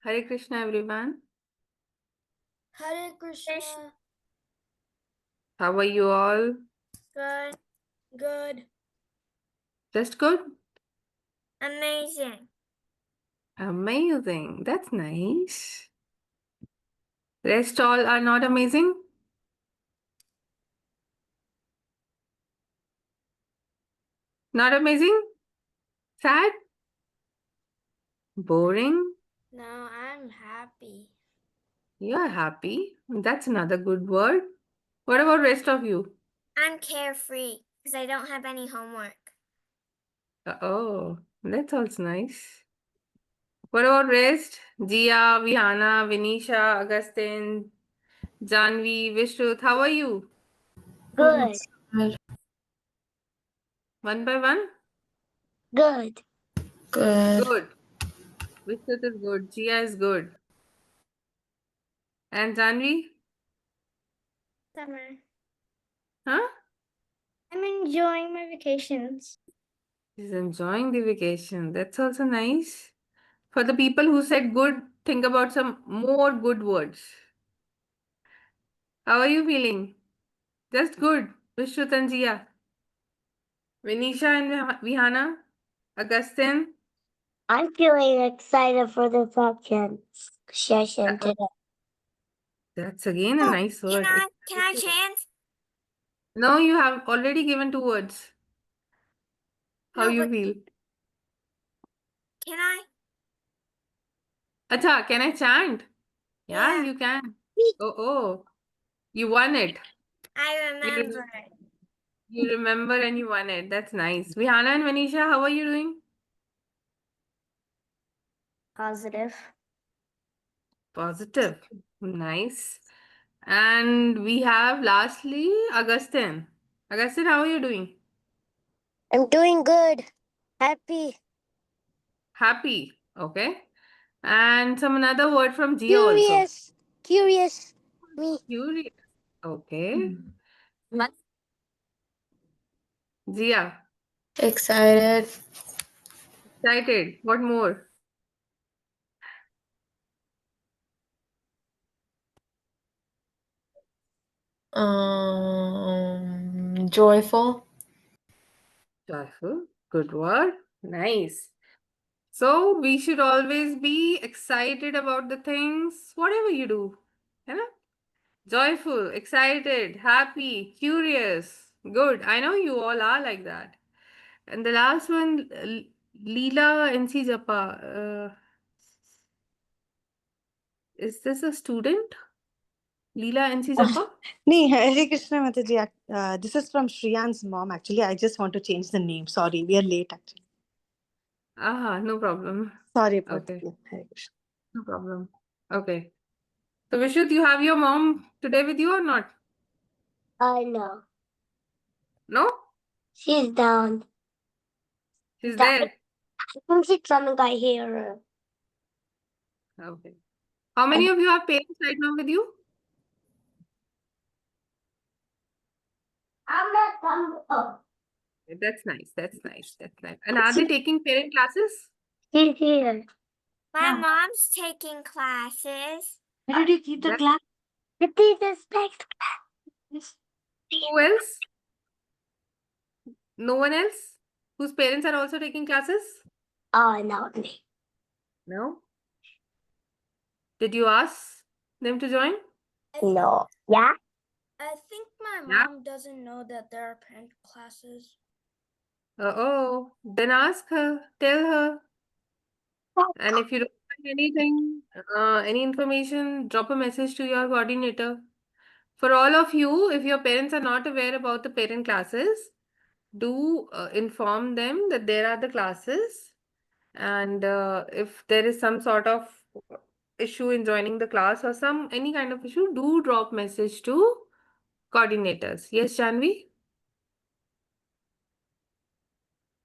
Hare Krishna, everyone. Hare Krishna. How are you all? Good. Good. Just good? Amazing. Amazing. That's nice. Rest all are not amazing? Not amazing? Sad? Boring? No, I'm happy. You're happy. That's another good word. What about rest of you? I'm carefree because I don't have any homework. Oh, that's also nice. What about rest? Jia, Vihana, Vinisha, Augustine, Janvi, Vishrut, how are you? Good. One by one? Good. Good. Good. Vishrut is good. Jia is good. And Janvi? Summer. Huh? I'm enjoying my vacations. She's enjoying the vacation. That's also nice. For the people who said good, think about some more good words. How are you feeling? Just good. Vishrut and Jia. Vinisha and Vihana. Augustine. I'm feeling excited for the podcast session Uh-oh. today. That's again a nice word. Can I chant? No, you have already given two words. How No, you but feel? can I? Acha, can I chant? Yeah, Yeah. you can. Oh, you won it. I You, remember it. you remember and you won it. That's nice. Vihana and Vanisha, how are you doing? Positive. Positive. Nice. And we have lastly Augustine. Augustine, how are you doing? I'm doing good. Happy. Happy. Okay. And some another word from Gia also. Curious. Curious. Me. Curious. Okay. What? Gia, Excited. excited. What more? Joyful. Joyful. Good word. Nice. So we should always be excited about the things, whatever you do. You know? Joyful, excited, happy, curious. Good. I know you all are like that. And the last one, Leela NC Japa. Is this a student? Leela NC Japa? Nee, Hare Krishna Mataji. This is from Shriyan's mom. Actually, I just want to change the name. Sorry, we are late. Actually, Aha, no problem. sorry about Okay, that. Hare Krishna. no problem. Okay. So Vishut, you have your mom today with you or not? I know. No? She's down. She's I there. think she's coming. I hear her. Okay. How many of you have parents right now with you? I'm not coming. Oh, That's nice. That's nice. That's nice. And are they taking parent classes? she's here. My mom's taking classes. Where did you keep the That, glass? The teacher's next class. who else? No one else? Whose parents are also taking classes? Oh, not me. No. Did you ask them to join? No. Yeah? I think my Yeah. mom doesn't know that there are parent classes. Oh, then ask her, tell her. And if you don't find anything, any information, drop a message to your coordinator. For all of you, if your parents are not aware about the parent classes, do inform them that there are the classes. And if there is some sort of issue in joining the class or some any kind of issue, do drop message to coordinators. Yes, Janvi?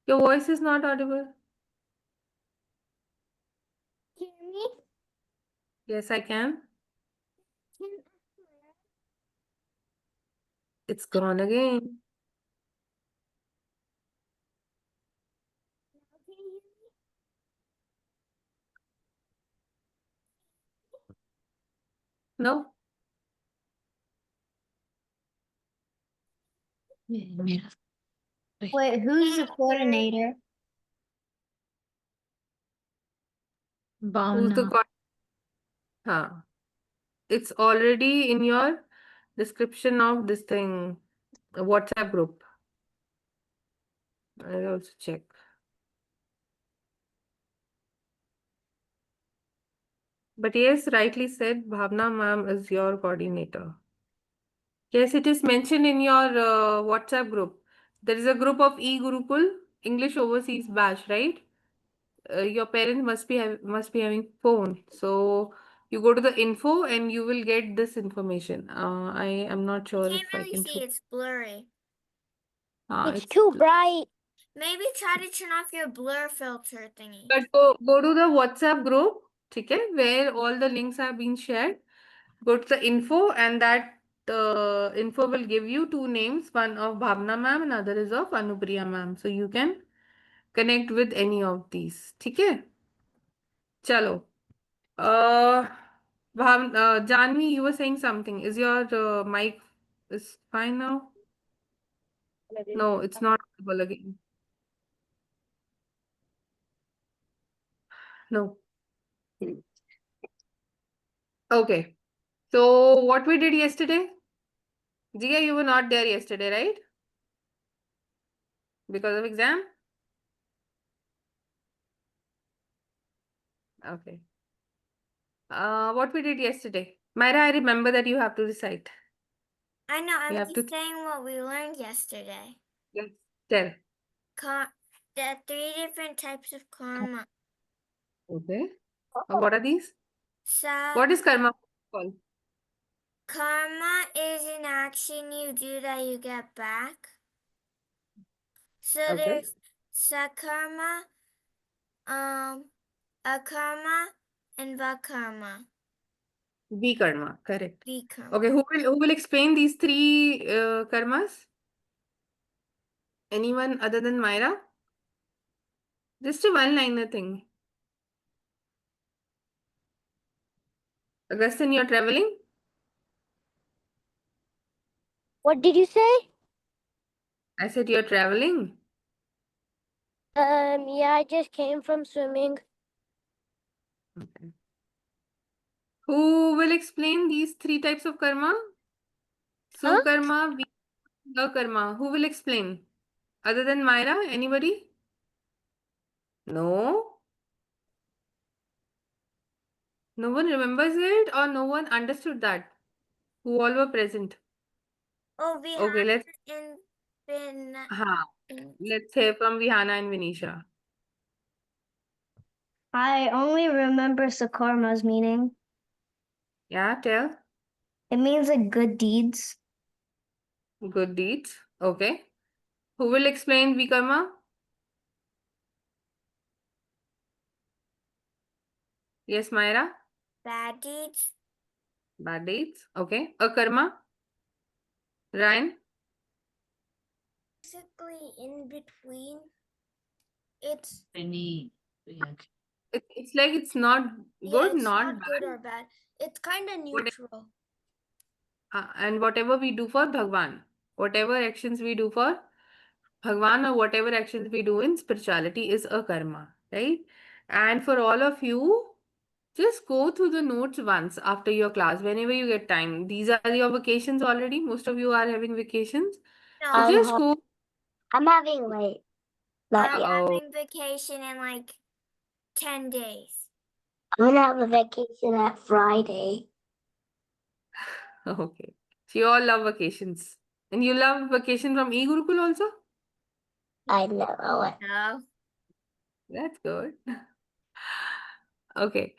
Your voice is not audible. Hear me? Yes, I can. It's gone again. No? Wait, who's the coordinator? Who's the Bhavna. Huh. It's already in your description of this thing, WhatsApp group. I'll also check. But yes, rightly said, Bhavna ma'am is your coordinator. Yes, it is mentioned in your WhatsApp group. There is a group of e-Gurukul, English Overseas Bash, right? Your parents must be having phone. So you go to the info and you will get this information. I am not sure Can't if I really can see. show. It's blurry. It's too bright. Maybe try to turn off your blur filter thingy. But go to the WhatsApp group, okay, where all the links have been shared. Go to the info, and that info will give you two names, one of Bhavna ma'am and other is of Anupriya ma'am. So you can connect with any of these. Okay? Chalo. Uh, Janvi, you were saying something. Is your mic is fine now? No, it's not audible again. No. Okay. So what we did yesterday? Jia, you were not there yesterday, right? Because of exam? Okay. What we did yesterday? Myra, I remember that you have to recite. I know. You I'm have to just saying what we learned yesterday. yes, tell. The 3 different types of karma. Okay. What are these? So What is karma called? karma is an action you do that you get back. So Okay. there's sakarma, akarma, and vakarma. Vikarma, correct. Vikarma. Okay, who will explain these three karmas? Anyone other than Myra? Just a one-liner thing. Augustine, you're traveling? What did you say? I said you're traveling. Yeah, I just came from swimming. Okay. Who will explain these three types of karma? Huh? Sukarma, karma. Who will explain? Other than Myra, anybody? No? No one remembers it or no one understood that? Who all were present? Oh, Vihana Okay, and Vin. let's hear from Vihana and Vinisha. I only remember Sakarma's meaning. Yeah, tell. It means like good deeds. Good deeds. Okay. Who will explain Vikarma? Yes, Myra. Bad deeds. Bad deeds. Okay. Akarma. Ryan. Basically, in between. It's It's like it's not good, it's not not good bad. or bad. It's kind of neutral. And whatever we do for Bhagwan, whatever actions we do for Bhagwan or whatever actions we do in spirituality is a karma, right? And for all of you, just go through the notes once after your class, whenever you get time. These are your vacations already. Most of you are having vacations. So No, just go. I'm having late. Not I'm yet. having vacation in like 10 days. I'm gonna have a vacation at Friday. Okay. So you all love vacations. And you love vacation from e-Gurukul also? I know it. No. That's good. Okay.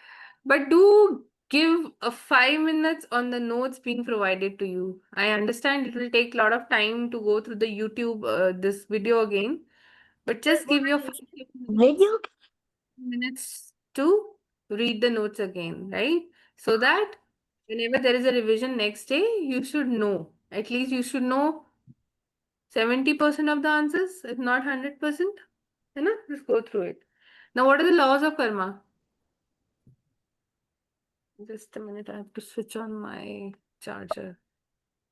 But do give a 5 minutes on the notes being provided to you. I understand it will take a lot of time to go through the YouTube, this video again. But just give your 5 Video? minutes to read the notes again, right? So that whenever there is a revision next day, you should know. At least you should know 70% of the answers, if not 100%. You know, just go through it. Now, what are the laws of karma? Just a minute, I have to switch on my charger.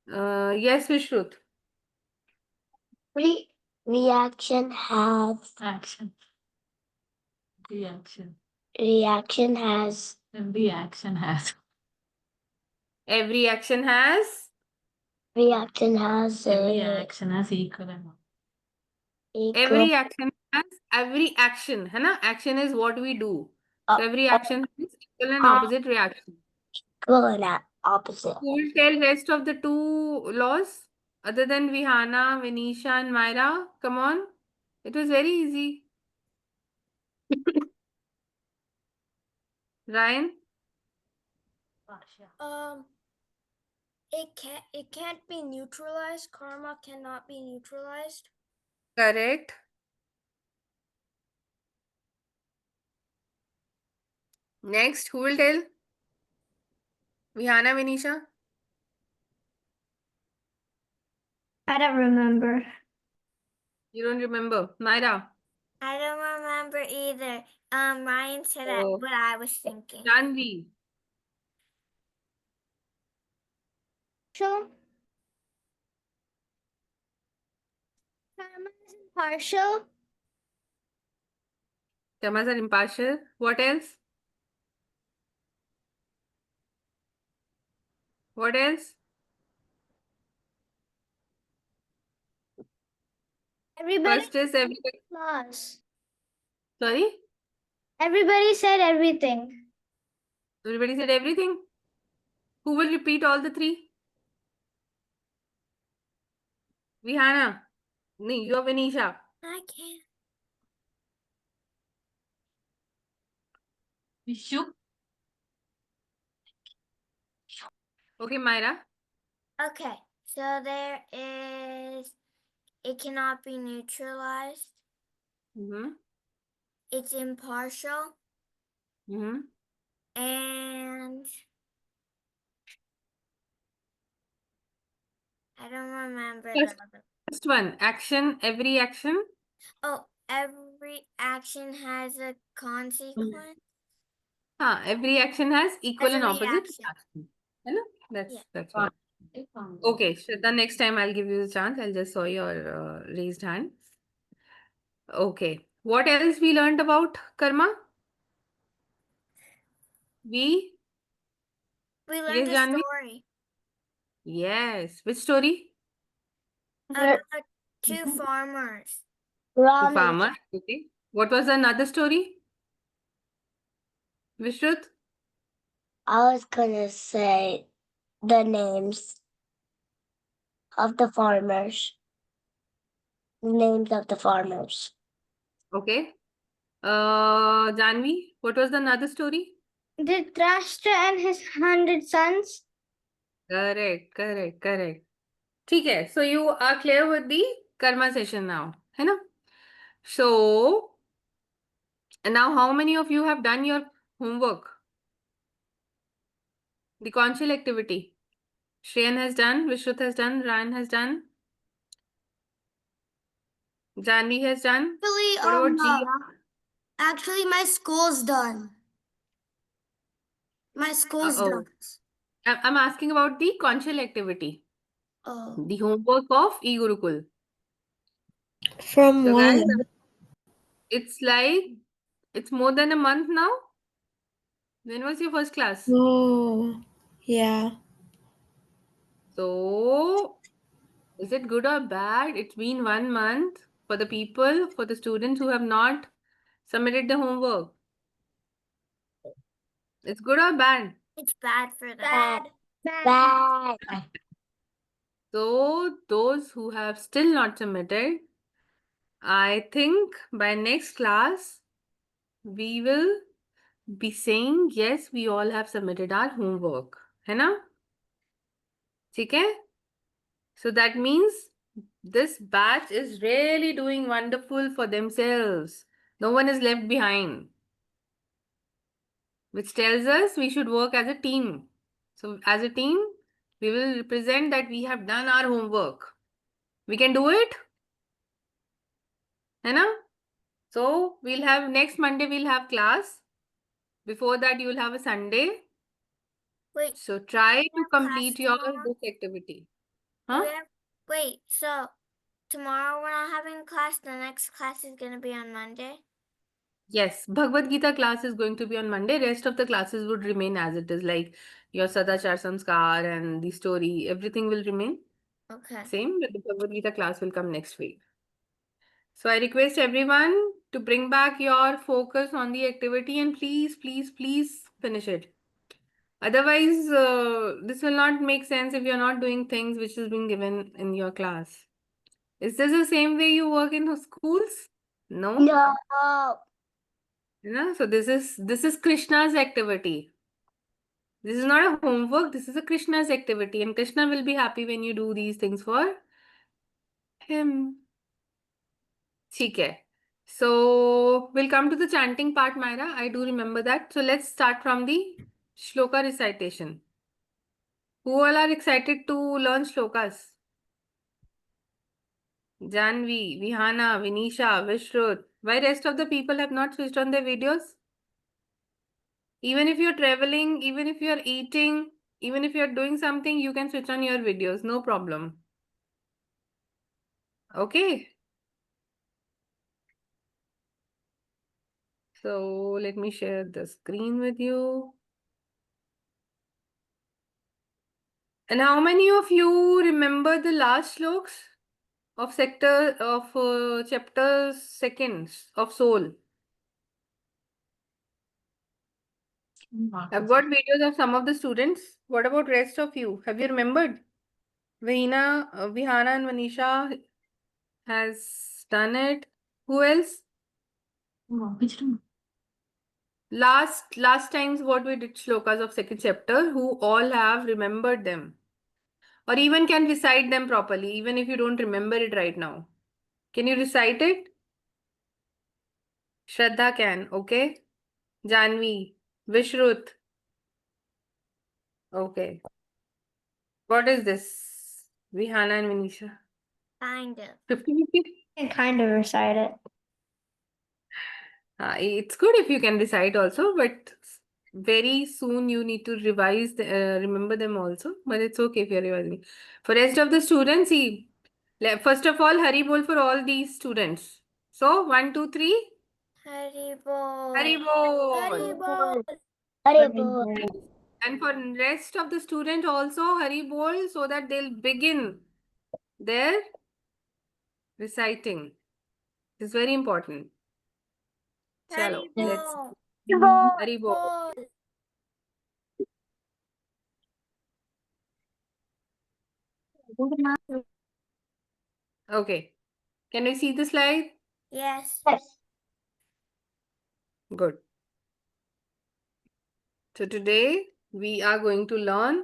Yes, Vishrut. Reaction has Action. Reaction. reaction has Every action has. Every action has reaction has Every action has equal and equal every action has every action, है ना? Action is what we do. So every action has equal and opposite reaction. equal and opposite. Who will tell rest of the two laws other than Vihana, Vinisha, and Myra? Come on. It was very easy. Ryan? It can't be neutralized. Karma cannot be neutralized. Correct. Next, who will tell? Vihana, Vinisha? I don't remember. You don't remember. Myra? I don't remember either. Ryan said Oh. what I was thinking. Janvi? Sure. Karma is impartial. Karmas are impartial. What else? What else? Everybody First is everybody. lost. Sorry? Everybody said everything. Everybody said everything? Who will repeat all the three? Vihana? No, you're Vinisha. I can't. Vishu. Okay, Myra. Okay, so there is. It cannot be neutralized. Mm-hmm. It's impartial, Mm-hmm. and I don't remember Yes. the other. First one, action, every action. Oh, every action has a consequence. Every action has equal As a and opposite reaction. reaction. है ना? Yeah. That's what. Okay, Shraddha, next time I'll give you the chance. I'll just saw your raised hand. Okay. What else we learned about karma? We We learned Yes, a Janvi? story Yes. Which story? about two farmers. The farmer. Okay. What was another story? Vishrut? I was gonna say the names of the farmers. Names of the farmers. Okay. Janvi, what was the another story? Dhritarashtra and his 100 sons. Correct, correct, correct. ठीक है. So you are clear with the karma session now, है ना? So, and now how many of you have done your homework? The conscious activity. Shreyan has done, Vishrut has done, Ryan has done, Janvi has done. What about Gia? Actually, my school's done. My school's Uh-oh. I'm asking about the conscious activity. Oh. The homework of e-Gurukul. From So guys, when? it's more than a month now. When was your first class? Oh, yeah. So, is it good or bad? It's been 1 month for the people, for the students who have not submitted the homework. It's good or bad? It's bad for them. Bad. So, those who have still not submitted, I think by next class, we will be saying, yes, we all have submitted our homework. है ना? ठीक है? So that means this batch is really doing wonderful for themselves. No one is left behind. Which tells us we should work as a team. So as a team, we will represent that we have done our homework. We can do it? है ना? So we'll have next Monday we'll have class. Before that you will have a Sunday. Wait, So try to have class complete your tomorrow? book activity. do Huh? we have- wait, so tomorrow we're not having class. The next class is gonna be on Monday. Yes, Bhagavad Gita class is going to be on Monday. Rest of the classes would remain as it is, like your Sadachar Samskar and the story. Everything will remain Okay. same, but the Bhagavad Gita class will come next week. So I request everyone to bring back your focus on the activity and please, please, please finish it. Otherwise, this will not make sense if you're not doing things which is being given in your class. Is this the same way you work in the schools? No? No. So this is Krishna's activity. This is not a homework, this is a Krishna's activity, and Krishna will be happy when you do these things for him. ठीक है. So we'll come to the chanting part, Myra. I do remember that. So let's start from the shloka recitation. Who all are excited to learn shlokas? Janvi, Vihana, Vinisha, Vishrut. Why rest of the people have not switched on their videos? Even if you're traveling, even if you're eating, even if you're doing something, you can switch on your videos. No problem. Okay. So let me share the screen with you. And how many of you remember the last sloks of chapter seconds of soul? I've got videos of some of the students. What about rest of you? Have you remembered? Vihana and Manisha has done it. Who else? Which room? Last times what we did shlokas of second chapter, who all have remembered them. Or even can recite them properly, even if you don't remember it right now. Can you recite it? Shraddha can, okay? Janvi, Vishrut. Okay. What is this? Vihana and Vinisha. Kind of. 50-50? I can kind of recite it. It's good if you can recite also, but very soon you need to revise, remember them also. But it's okay if you're revising. For rest of the students, see, first of all, Hari Bol for all these students. So, 1, 2, 3. Hari Bol. Hari Bol. Hari Bol. Haribol. And for rest of the student also, Hari Bol, so that they'll begin their reciting. It's very important. Chalo, Hari let's. Bol. Hari Bol. Bol. Okay. Can we see the slide? Yes. Good. So today we are going to learn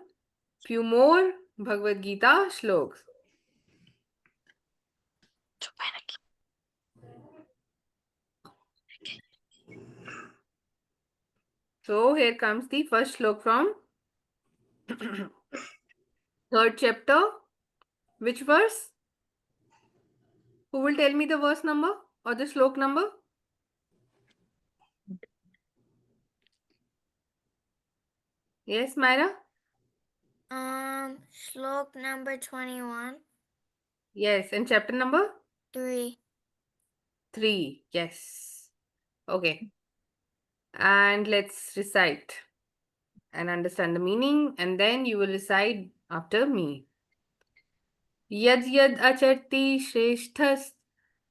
few more Bhagavad Gita shloks. So here comes the first shlok from third chapter. Which verse? Who will tell me the verse number or the shlok number? Yes, Myra? Shlok number 21. Yes, and chapter number? 3. 3. Yes. Okay. And let's recite and understand the meaning, and then you will recite after me. Yad yad acharti shreshthas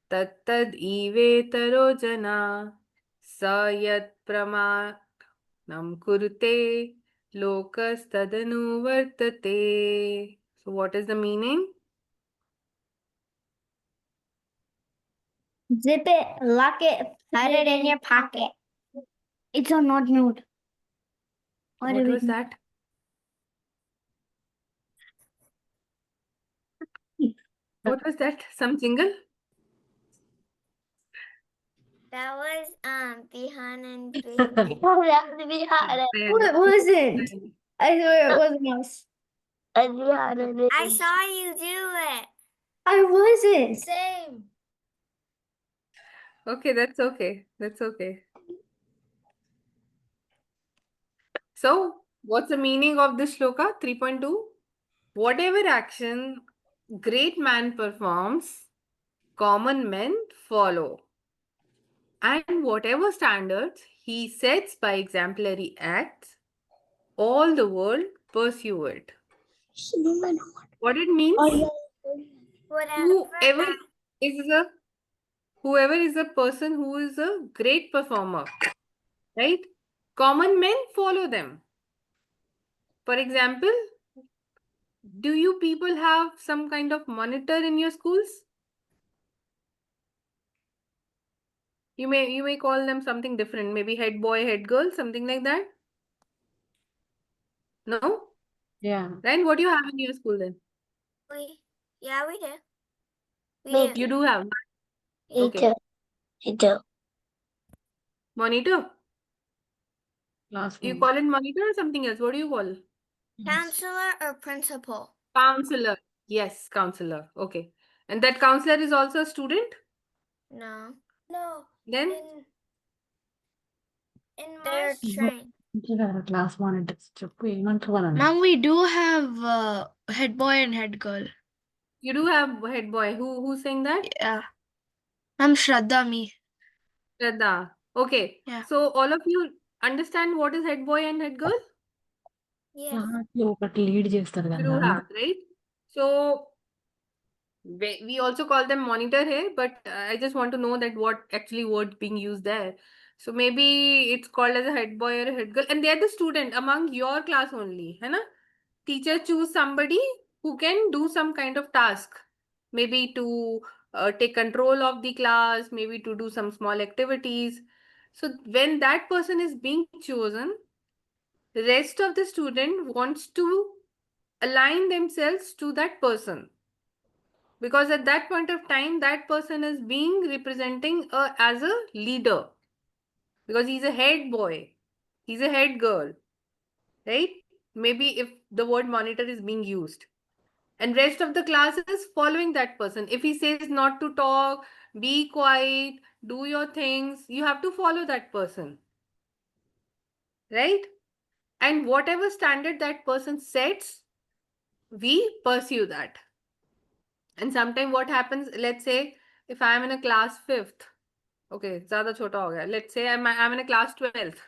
tat tad ivetaro jana sa yad pramanam kurte lokas tadanu vartate. So what is the meaning? Zip it, lock it, put it in your pocket. It's a not nude. What was that? What was that? Some jingle? That was Bihan and Oh, that would be hot. It wasn't. I swear it wasn't us. I saw you do it. I wasn't. Same. Okay, that's okay. That's okay. So, What's the meaning of this shloka? 3.2. Whatever action great man performs, common men follow. And whatever standards he sets by exemplary acts, all the world pursue it. What it means? Whatever. Whoever is a whoever is a person who is a great performer, right? Common men follow them. For example, do you people have some kind of monitor in your schools? You may call them something different, maybe head boy, head girl, something like that. No? Yeah. Ryan, what do you have in your school then? Yeah, we do. We Me do. You do have Me Okay. too. Me too. Monitor. Class You one. call it monitor or something else? What do you call? Counselor or principal? Counselor. Yes, counselor. Okay. And that counselor is also a student? No. No. Then In my train. Class one అంటే చెప్పు ఏమంటారు అని Ma'am, we do have head boy and head girl. you do have head boy. Who's saying that? Yeah. Ma'am, Shraddha, me. Shraddha. Okay. Yeah. So all of you understand what is head boy and head girl? Yes. ఒకటి lead చేస్తారు You do కదా have, right? So we also call them monitor here, but I just want to know that what actually word being used there. So maybe it's called as a head boy or a head girl, and they are the student among your class only, है ना? Teacher choose somebody who can do some kind of task, maybe to take control of the class, maybe to do some small activities. So when that person is being chosen, the rest of the student wants to align themselves to that person, because at that point of time that person is being representing as a leader, because he's a head boy, he's a head girl, right? Maybe if the word monitor is being used, and rest of the class is following that person. If he says not to talk, be quiet, do your things, you have to follow that person, right? And whatever standard that person sets, we pursue that. And sometimes what happens, let's say if I am in a class 5th, okay, zyada chota ho gaya, let's say I'm in a class 12th,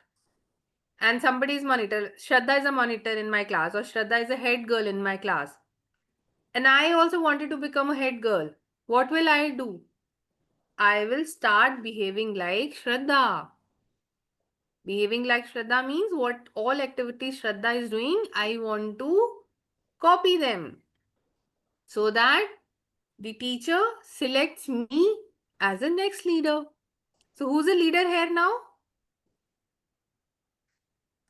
and somebody is monitor, Shraddha is a monitor in my class, or Shraddha is a head girl in my class, and I also wanted to become a head girl. What will I do? I will start behaving like Shraddha. Behaving like Shraddha means what all activities Shraddha is doing, I want to copy them, so that the teacher selects me as a next leader. So who's the leader here now?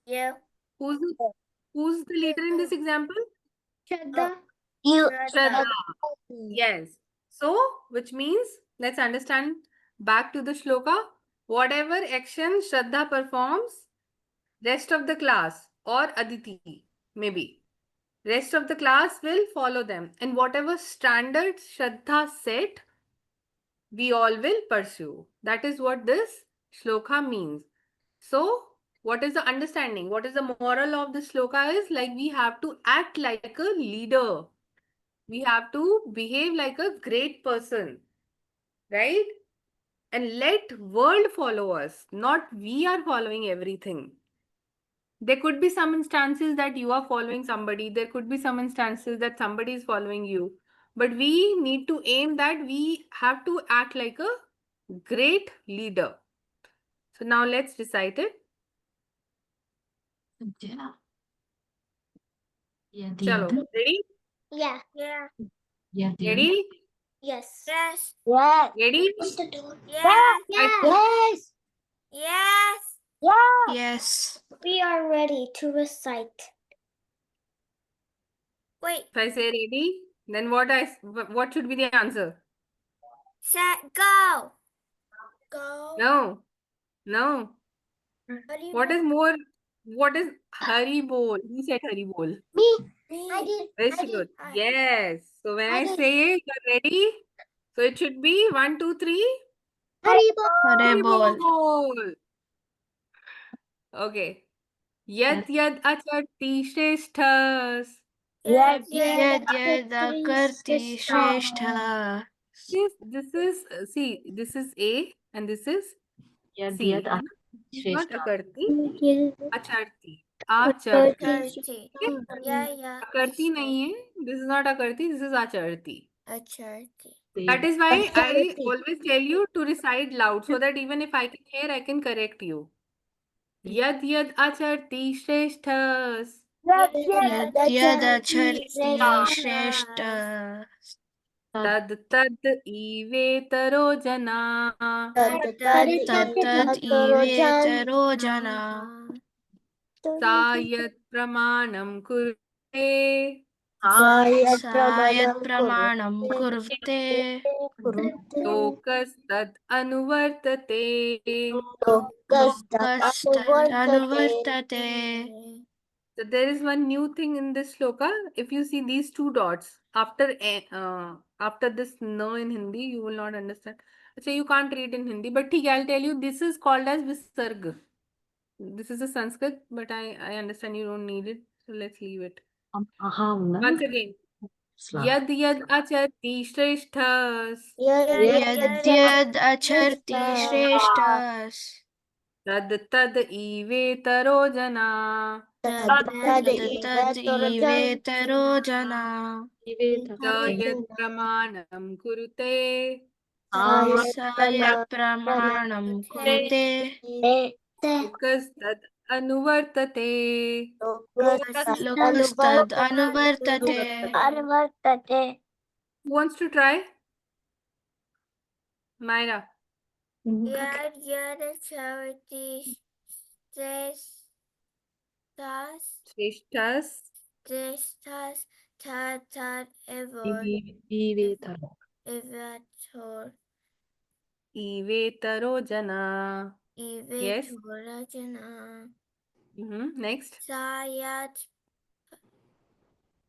You. Who's the leader in this example? You. Shraddha. Yes. So, which means, let's understand back to the shloka. Whatever action Shraddha performs, rest of the class or Aditi, maybe, rest of the class will follow them. And whatever standards Shraddha set, we all will pursue. That is what this shloka means. So, what is the understanding? What is the moral of this shloka is, like, we have to act like a leader. We have to behave like a great person, right? And let world follow us, not we are following everything. There could be some instances that you are following somebody. There could be some instances that somebody is following you. But we need to aim that we have to act like a great leader. So now let's recite it. Chalo, ready? Yeah. Yeah. Ready? Yes. Yes. Yes. Ready? Yes. Yes. Yes. Yes. We are ready to recite. Wait. If I say ready, then what should be the answer? Set. Go. Go. No. No. What is more? What is Hari Bol? Who said Hari Bol? Me. Me. I did. Very good. Yes. So when I I did. say it, you're ready. So it should be 1, 2, 3. Haribo. Hare Hari bol. Bol. Okay. Yad yad acharti shreshthas. Yad Yad yad Akarti akarti Shrestha. shrestha. This is see, this is A and this is Yad C. yad है ना? This is not Shrestha. akarti, Yad acharti. Acharti. Akarti. Okay? Yeah. Akarti nahi hai. This is not akarti, this is acharti. Acharti. That is why I Acharti. always tell you to recite loud so that even if I can hear, I can correct you. Yad yad acharti shreshthas. Yad Yad yad acharti shrestha. Tad tad ivetaro jana. Tad tad ivetaro jana. Sayat pramanam kurte. Sayat pramanam kurvate. Lokastad anuvartate. Lokastad anuvartate. So there is one new thing in this shloka. If you see these two dots after after this no in Hindi, you will not understand. So you can't read in Hindi, but ठीक है, I'll tell you. This is called as visarga. This is a Sanskrit, but I understand you don't need it, so let's leave it. Aha ఉందా? Once again, Sla. yad yad acharti shreshthas. Yad yad acharti shreshthas. Tad tad ivetaro jana. Tad tad ivetaro jana. Sayat pramanam kurute. Sayat pramanam kurute. Lokastad anuvartate. Lokastad anuvartate. Who wants to try? Myra. Yad yad acharti shreshthas. Shreshthas. Shreshthas. Tad tad Ivetaro. evator. Ivetaro jana. Yes. Ivetorajana. Next. Sayat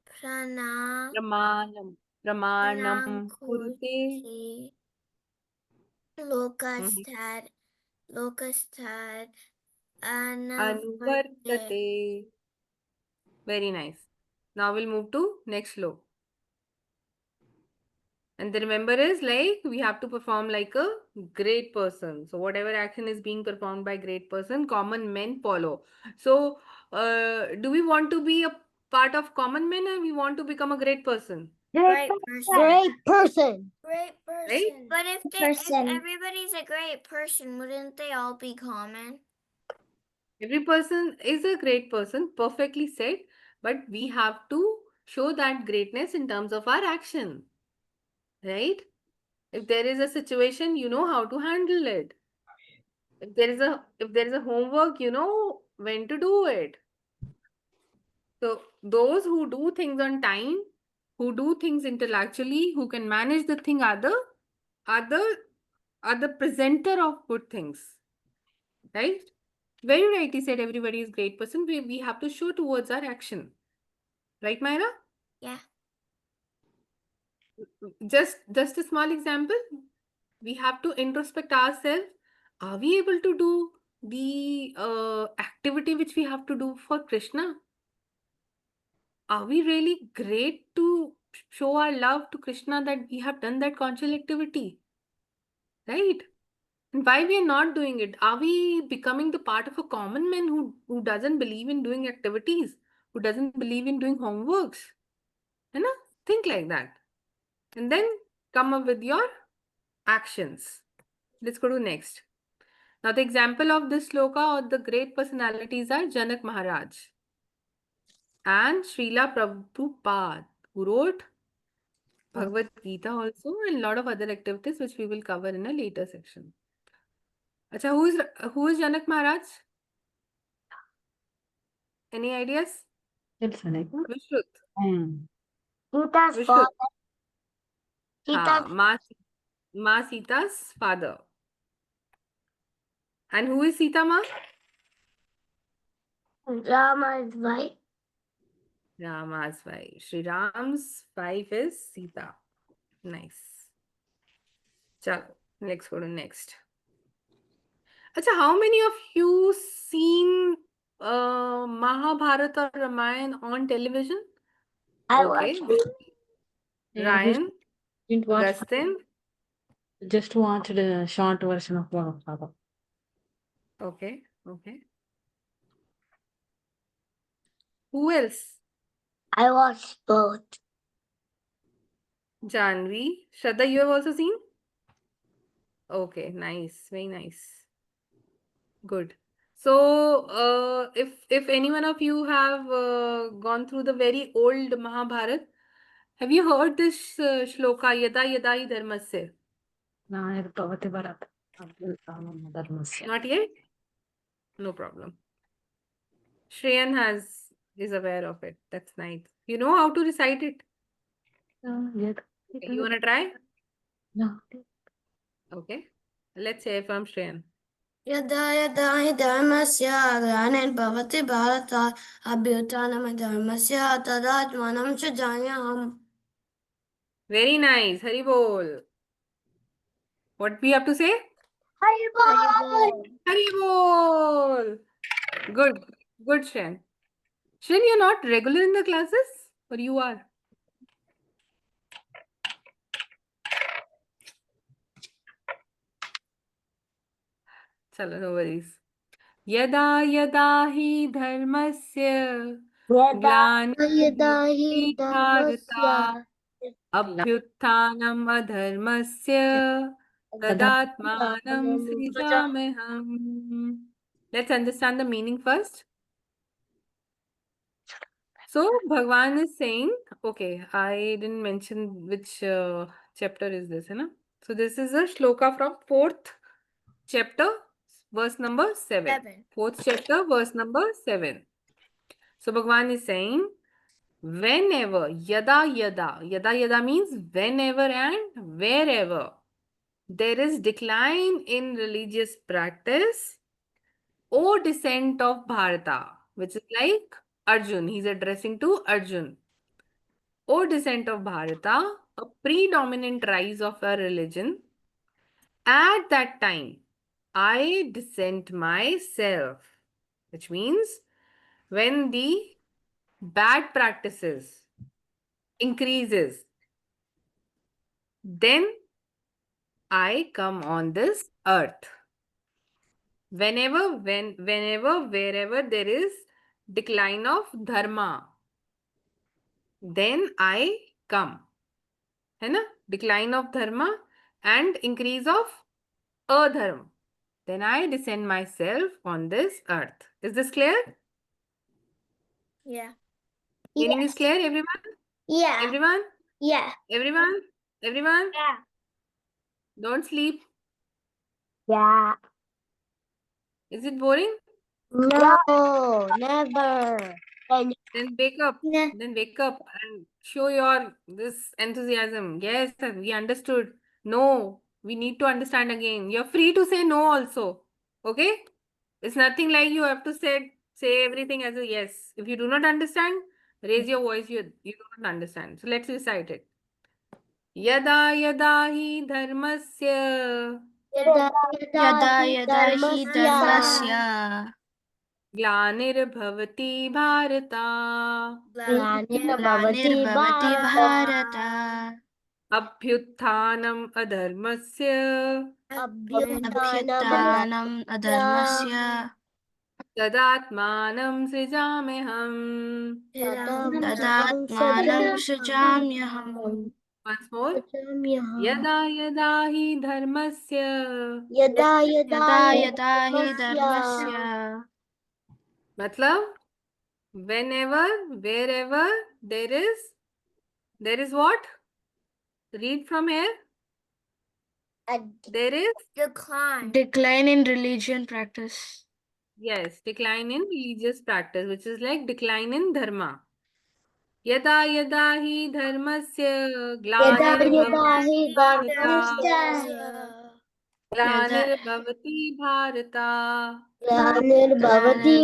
prana. Pramanam. Pramanam kurute. Kurti. Lokastad anuvartate. Anuvartate. Very nice. Now we'll move to next slow. And the remember is like we have to perform like a great person. So whatever action is being performed by great person, common men follow. So do we want to be a part of common men or we want to become a great person? Great person. Great person. Great person. Right? But if Person. everybody's a great person, wouldn't they all be common? Every person is a great person, perfectly said, but we have to show that greatness in terms of our action. Right? If there is a situation, you know how to handle it. If there is a homework, you know when to do it. So those who do things on time, who do things intellectually, who can manage the thing are the presenter of good things. Right? Very right. He said everybody is great person. We have to show towards our action. Right, Myra? Yeah. Just a small example. We have to introspect ourselves. Are we able to do the activity which we have to do for Krishna? Are we really great to show our love to Krishna that we have done that conscious activity? Right? And why we are not doing it? Are we becoming the part of a common man who doesn't believe in doing activities, who doesn't believe in doing homeworks? You know, think like that. And then come up with your actions. Let's go to next. Now, the example of this sloka or the great personalities are Janak Maharaj and Srila Prabhupada, who wrote Bhagavad Gita also and a lot of other activities which we will cover in a later section. Acha, who is Janak Maharaj? Any ideas? తెలుసా నీకు? Vishruth. Sita's Vishruth. father. Ma Sita's father. And who is Sita Ma? Rama's wife. Rama's wife. Sri Ram's wife is Sita. Nice. Chalo, let's go to next. Acha, how many of you seen Mahabharata or Ramayana on television? I Okay. watched it. And who Ryan, didn't watch, Augustine. just watched a short version of Mahabharata. Okay. Okay. Who else? I watched both. Janvi. Shraddha, you have also seen? Okay, nice. Very nice. Good. So, if any one of you have gone through the very old Mahabharata, have you heard this shloka Yada Yada hi Dharmasya? Nayar Bhavati Bharat. Dharmasya. Not yet? No problem. Shreyan is aware of it. That's nice. You know how to recite it? Yada, Okay, you wanna try? No. Okay. Let's hear from Shreyan. यदा यदा हि धर्मस्य ग्लानिर्भवति Bharat अभ्युत्थानमधर्मस्य तदात्मानं सृजाम्यहम्. Very nice. Hari bol. What we have to say? Haribol! Hari bol. Good. Good, Shreyan. Shreyan, you're not regular in the classes? Or you are? Chalo, no worries. Yada yada hi dharmasya Yada yada glanirbhavati hi bharata dharmasya abhyuttanam adharmasya tadatmanam srijamaham. Let's understand the meaning first. So, Bhagwan is saying, okay, I didn't mention which chapter is this, है ना? So, this is a shloka from 4th chapter, verse number 7. 4th chapter, verse number 7. So, Bhagwan is saying, whenever, yada means whenever and wherever there is decline in religious practice or descent of Bharata, which is like Arjun, he's addressing to Arjun. Or descent of Bharata, a predominant rise of a religion, at that time, I dissent myself, which means when the bad practices increases, then I come on this earth. Whenever, wherever there is decline of dharma, then I come. है ना? Decline of dharma and increase of adharma. Then I descend myself on this earth. Is this clear? Yeah. Meaning is Yes. clear, everyone? Yeah. Everyone? Yeah. Everyone? Everyone? Yeah. Don't sleep. Yeah. Is it boring? No, never. And Then wake up. yeah. Then wake up and show your this enthusiasm. Yes, sir, we understood. No, we need to understand again. You're free to say no also. Okay? It's nothing like you have to say everything as a yes. If you do not understand, raise your voice. You do not understand. So let's recite it. Yada yada hi dharmasya Yada यदा यदा हि धर्मस्य ग्लानिर्भवति भारता ग्लानिर्भवति ग्लानिर्भवति Bharat Bharat अभ्युत्थानम् अधर्मस्य अभ्युत्थानम् अधर्मस्य तदात्मानं सृजाम्यहम्. तदात्मानं सृजाम्यहम्. Once more. यदा यदा हि धर्मस्य यदा यदा यदा हि धर्मस्य मतलब whenever, wherever there is what? Read from here. There is, decline in religion practice. yes, decline in religious practice, which is like decline in dharma. यदा यदा हि धर्मस्य ग्लानिर्भवति भारत ग्लानिर्भवति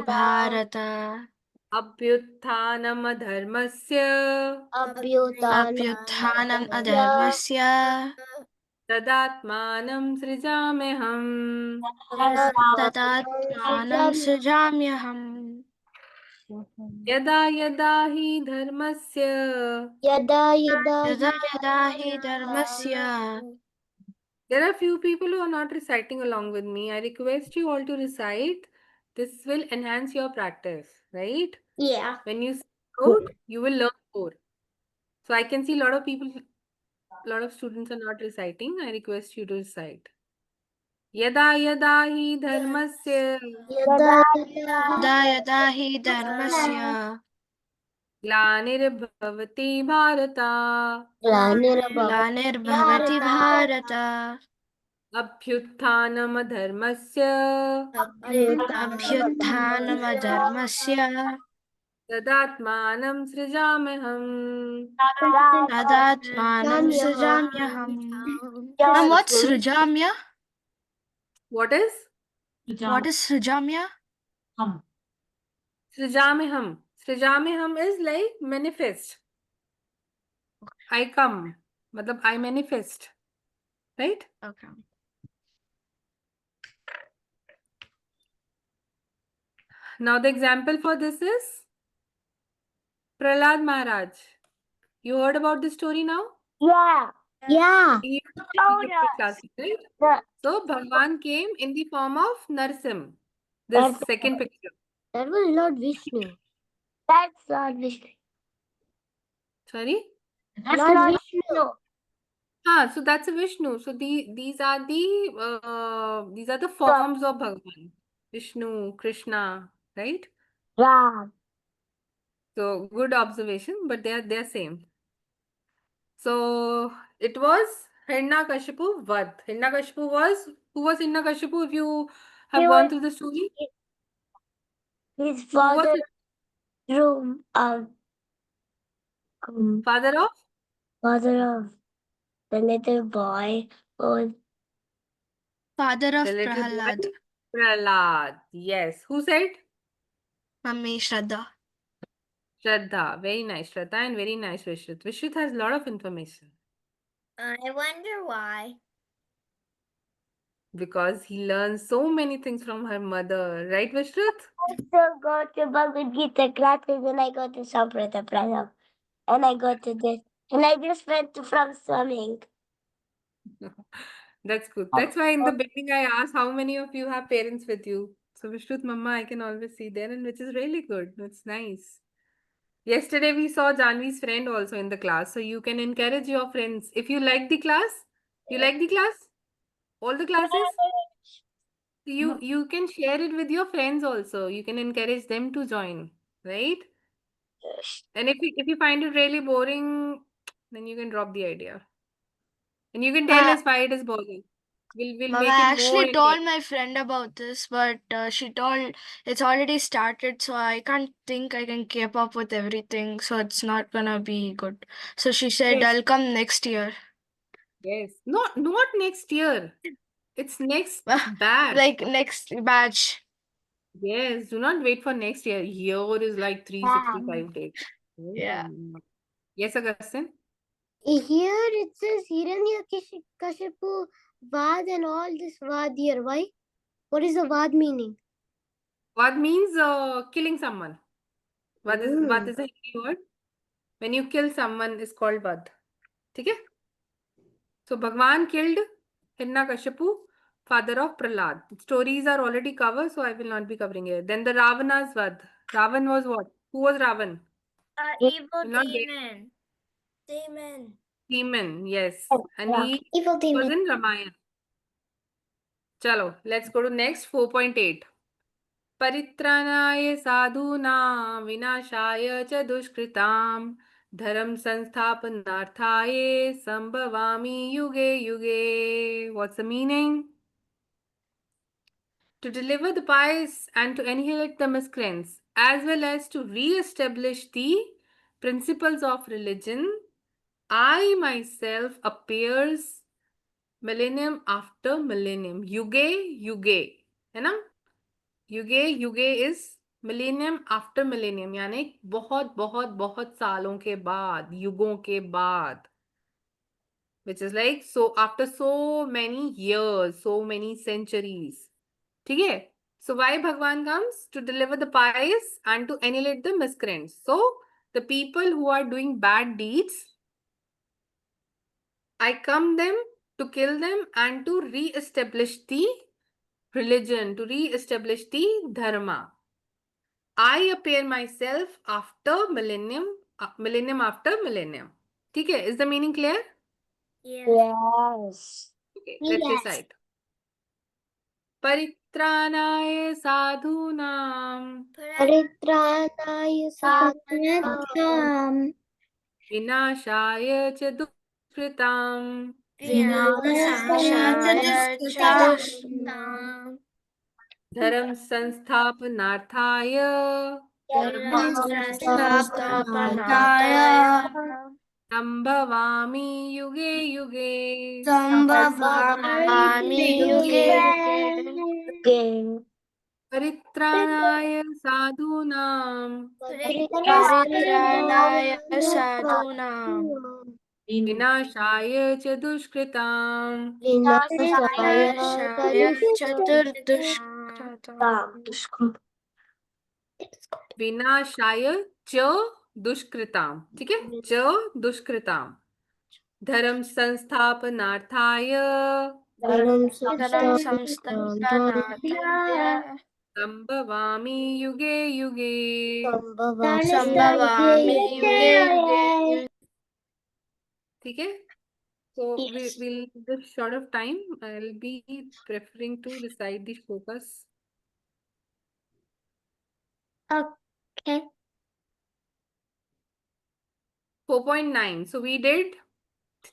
भारत अभ्युत्थानम् अधर्मस्य अभ्युत्थानम् अधर्मस्य तदात्मानं सृजाम्यहम् तदात्मानं सृजाम्यहम् यदा यदा हि धर्मस्य यदा यदा यदा यदा हि धर्मस्य There are few people who are not reciting along with me. I request you all to recite. This will enhance your practice, right? Yeah. When you speak out, you will learn more. So I can see a lot of people, a lot of students are not reciting. I request you to recite. यदा यदा हि धर्मस्य यदा यदा यदा हि धर्मस्य ग्लानिर्भवति Bharat ग्लानिर्भवति Bharat अभ्युत्थानमधर्मस्य अभ्युत्थानमधर्मस्य तदात्मानं सृजाम्यहम् तदात्मानं सृजाम्यहम् Ma'am, what's सृजाम्य? What is? What is सृजाम्य? Srijameham. Srijameham is like manifest. I come. Matlab I manifest. Right? Okay. Now the example for this is Prahlad Maharaj. You heard about this story now? Yeah. Yeah. You Oh, took the yes. class, right? The- So Bhagwan came in the form of Narsim. This That's- second picture. That was Lord Vishnu. That's Lord Vishnu. Sorry? Lord Vishnu. So that's a Vishnu. So these are the forms of Bhagwan. Vishnu, Krishna, right? Ram. So good observation, but they are same. So it was Hiranyakashipu Vad. Hiranyakashipu was who was Hiranyakashipu if you have He gone was- through the story? His Who was father it? threw Father of father of the little boy was Father of the little Prahalad. boy Prahlad. Yes. Who said? Mummy Shraddha. Shraddha. Very nice, Shraddha, and very nice Vishruth. Vishruth has a lot of information. I wonder why. Because he learns so many things from her mother, right, Vishruth? I still go to Bhagavad Gita classes and I go to Samprata Pranam and I go to this and I just went from swimming. That's good. That's why in the beginning I asked how many of you have parents with you. So Vishruth Mama, I can always see there, and which is really good. It's nice. Yesterday we saw Janvi's friend also in the class. So you can encourage your friends. If you like the class, you like the class? All the classes? You can share it with your friends also. You can encourage them to join, right? And if you find it really boring, then you can drop the idea. And you can tell Ma- us why it is boring. We'll Mama, make I it more actually told engaging. my friend about this, but she told it's already started, so I can't think I can keep up with everything, so it's not gonna be good. So she said, Yes. I'll come next year. Yes. Not next year. It's next batch. Like next batch. Yes. Do not wait for next year. Year is like 365 days. Yeah. Yes, Augustine? Here it says Hiranyakashipu Vad and all this Vad here. Why? What is the Vad meaning? Vad means killing someone. Vad is a Hindi word. When you kill someone is called Vad. Okay? So Bhagwan killed Hiranyakashipu, father of Prahlad. Stories are already covered, so I will not be covering it. Then the Ravana's Vad. Ravan was what? Who was Ravan? Evil Will not get- demon. Demon. Demon, yes. Oh, And yeah. he Evil was demon. in Ramayana. Chalo, let's go to next 4.8. परित्राणाय साधूनां विनाशाय च दुष्कृतां धर्म संस्थापनार्थाय संभवामि युगे युगे. What's the meaning? To deliver the pious and to annihilate the miscreants, as well as to re-establish the principles of religion, I myself appears millennium after millennium. Yuge, yuge. है ना? युगे युगे इज मिलेनियम आफ्टर मिलेनियम, यानी बहुत बहुत बहुत सालों के बाद, युगों के बाद. which is like so after so many years, so many centuries. Okay? So why Bhagwan comes? To deliver the pious and to annihilate the miscreants. So the people who are doing bad deeds, I come them to kill them and to re-establish the religion, to re-establish the dharma. I appear myself after millennium, millennium after millennium. Okay, is the meaning clear? Yes. Yes. Okay, let's Yes. recite. परित्राणाय साधूनां परित्राणाय साधनानां विनाशाय च दुष्कृतां विनाशाय च Vinashaya धर्म संस्थापनार्थाय धर्मसंस्थापनार्थाय संभवामि युगे युगे संभवामि युगे युगे परित्राणाय साधूनां परित्राणाय साधूनां विनाशाय च दुष्कृतां विनाशाय चतुर्दुष्कृतां विनाशाय च दुष्कृतां ठीक है च दुष्कृतां धर्म संस्थापनार्थाय धर्म संस्थापनार्थाय संभवामि युगे युगे संभवामि युगे युगे ठीक है so we'll just short of time I'll be preferring to recite the shlokas. Okay. 4.9 so we did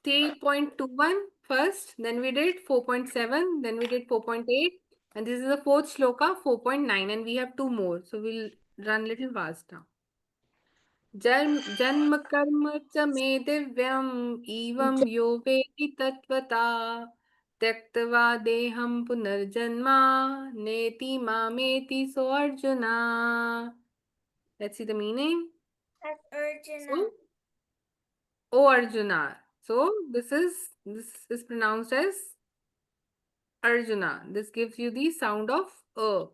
3.21 first, then we did 4.7, then we did 4.8, and this is the fourth shloka, 4.9, and we have two more. So we'll run little fast now. जन्म कर्म च मे दिव्यम् इवं यो वेति तत्त्वता त्यक्त्वा देहं पुनर्जन्मा नेति मामेति सो arjuna. Let's see the meaning. That's Arjuna. So, O Arjuna. So this is pronounced as Arjuna. This gives you the sound of A.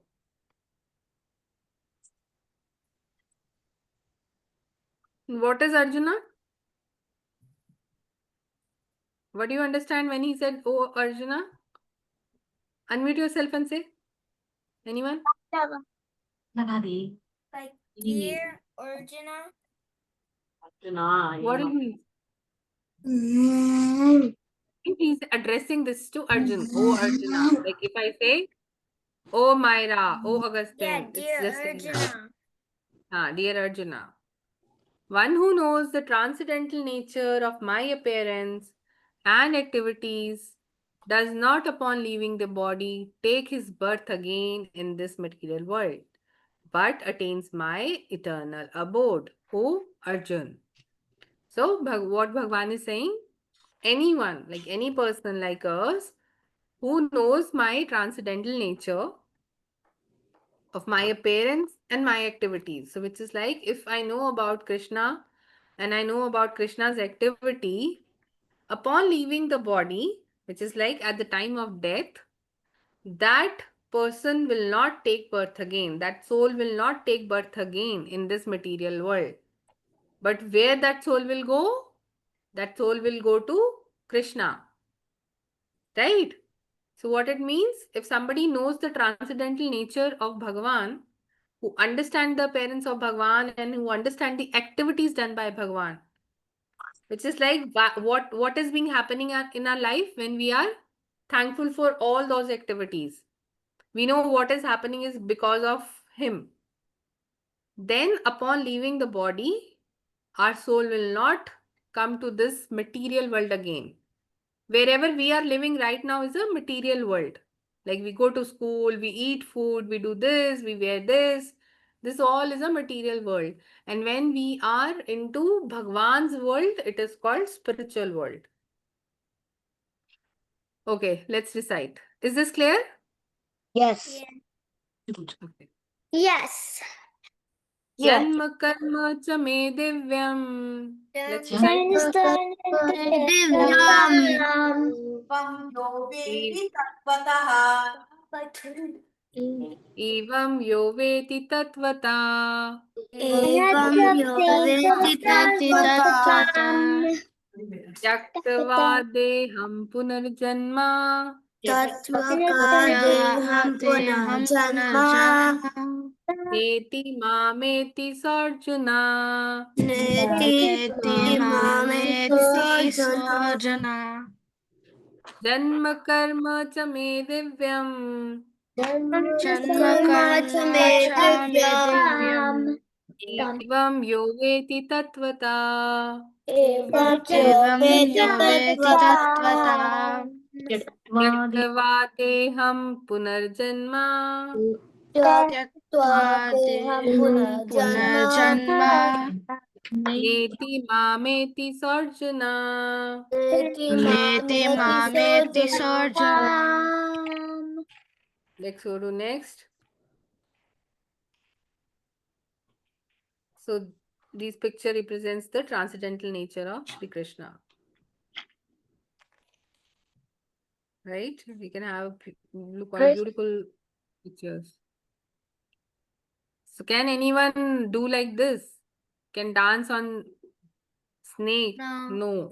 What is Arjuna? What do you understand when he said, Oh Arjuna? Unmute yourself and say. Anyone? Like dear Arjuna. What is he? He's addressing this to Arjun. Oh Arjuna. Like if I say, Oh Myra, Oh Augustine. Yeah, it's dear just like that. Arjuna. Dear Arjuna. One who knows the transcendental nature of my appearance and activities does not upon leaving the body take his birth again in this material world, but attains my eternal abode. O Arjun. So what Bhagwan is saying, anyone, like any person like us, who knows my transcendental nature of my appearance and my activities. So which is like, if I know about Krishna and I know about Krishna's activity, upon leaving the body, which is like at the time of death, that person will not take birth again. That soul will not take birth again in this material world. But where that soul will go? That soul will go to Krishna. Right? So what it means, if somebody knows the transcendental nature of Bhagavan, who understand the appearance of Bhagavan and who understand the activities done by Bhagavan, which is like what is being happening in our life when we are thankful for all those activities. We know what is happening is because of him. Then upon leaving the body, our soul will not come to this material world again. Wherever we are living right now is a material world. Like we go to school, we eat food, we do this, we wear this. This all is a material world. And when we are into Bhagwan's world, it is called spiritual world. Okay, let's recite. Is this clear? Yes. Okay. Yes. Janma karma cha me divyam Let's recite. एवं यो वेति तत्वता त्यक्त्वा देहं पुनर्जन्म नेति मामेति सोऽर्जुन जन्म कर्म च मे दिव्यम् एवं यो वेति तत्वता त्यक्त्वा देहं पुनर्जन्म नेति मामेति सोऽर्जुन Let's go to next. So this picture represents the transcendental nature of Shri Krishna. Right? We can have look on beautiful pictures. So can anyone do like this? Can dance on snake? No.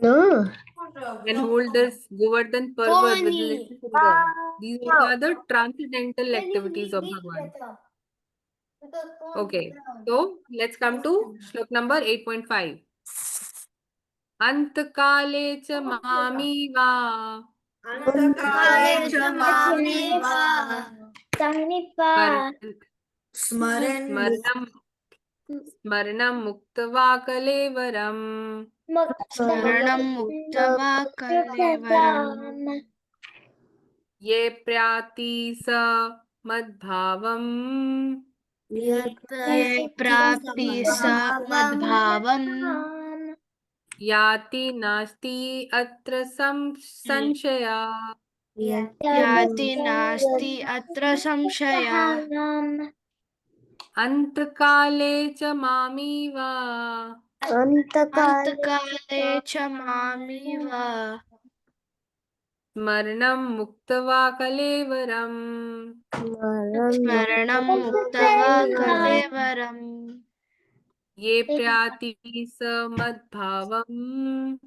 Can hold this Govardhan Parvat with the little finger. These are the transcendental activities of Bhagwan. Okay, so let's come to shlok number 8.5. Antakale cha mamiva smaranam muktava kalevaram ye prati sa madbhavam याति नास्ति अत्र संशया अंतकाले च मामीव स्मरणं मुक्त्वा कलेवरम् ये प्राति स मद्भावम्